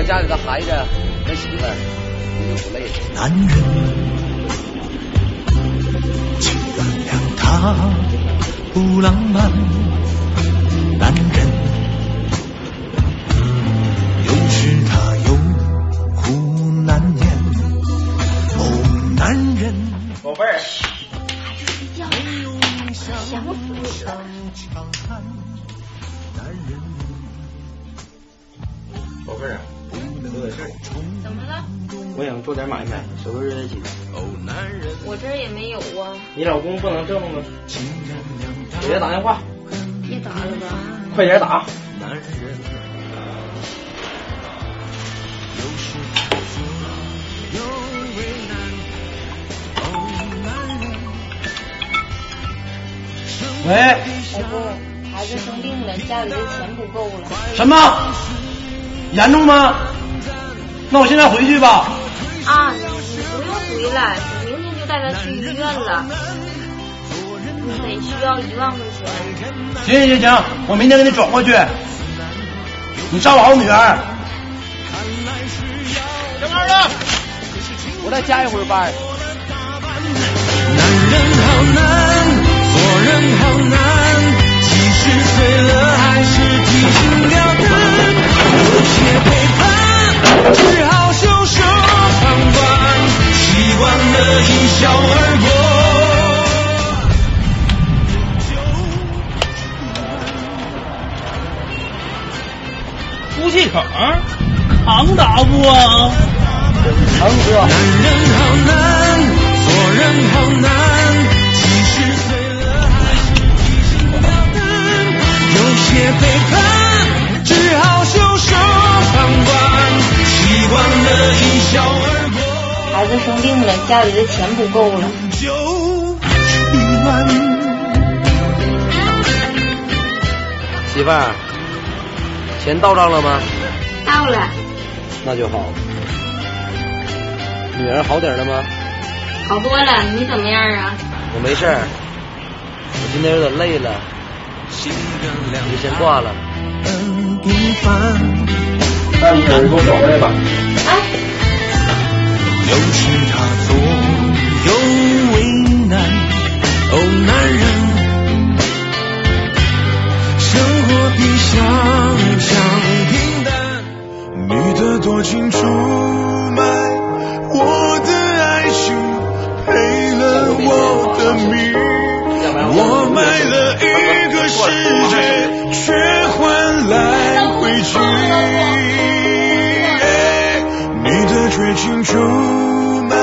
家里的孩子和媳妇儿，你就不累了。男人，请原谅他不浪漫。男人，有时他有苦难言。哦，男人，宝贝儿，想死了。宝贝儿啊，有点事儿。怎么了？我想做点买卖，手头有点紧。我这儿也没有啊。你老公不能这么吗？给他打电话。别打了吧。快点打。喂，老公，孩子生病了，家里的钱不够了。什么？严重吗？那我现在回去吧。啊，你不用回来，我明天就带他去医院了。你得需要1万块钱。行，我明天给你转过去。你照顾好女儿。正二了，我再加一会儿班。男人好难，做人好难，70岁了还是提心吊胆，有些背叛只好袖手旁观，习惯了一笑而过。出气口扛打不啊？扛哥。男人好难，做人好难，70岁了还是提心吊胆，有些背叛只好袖手旁观，习惯了一笑而过。孩子生病了，家里的钱不够了。媳妇儿，钱到账了吗？到了。那就好。女儿好点了吗？好多了，你怎么样啊？我没事儿，我今天有点累了，你就先挂了。那你给我找来吧。哎，有时他左右为难，哦，男人，生活比想象平淡，女的多情出卖我的爱情，赔了我的命，我买了一个世界，却换来回去。你的绝情出卖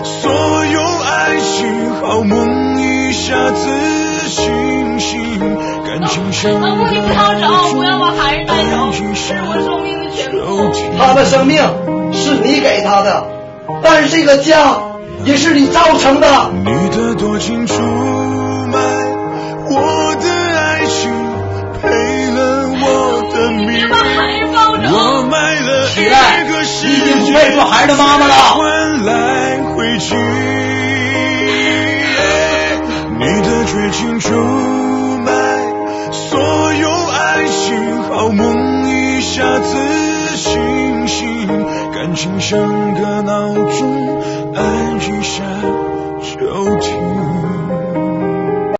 所有爱情，好梦一下子清醒，感情像个闹钟，不要把孩子带走，这是我生命的全部。他的生命是你给他的，但是这个家也是你造成的。你的多情出卖我的爱情，赔了我的命，把孩子抱走。我买了起来，一个世你已经不界，配做孩子的妈妈了。换来回去。你的绝情出卖所有爱情，好梦一下子清醒，感情像个闹钟，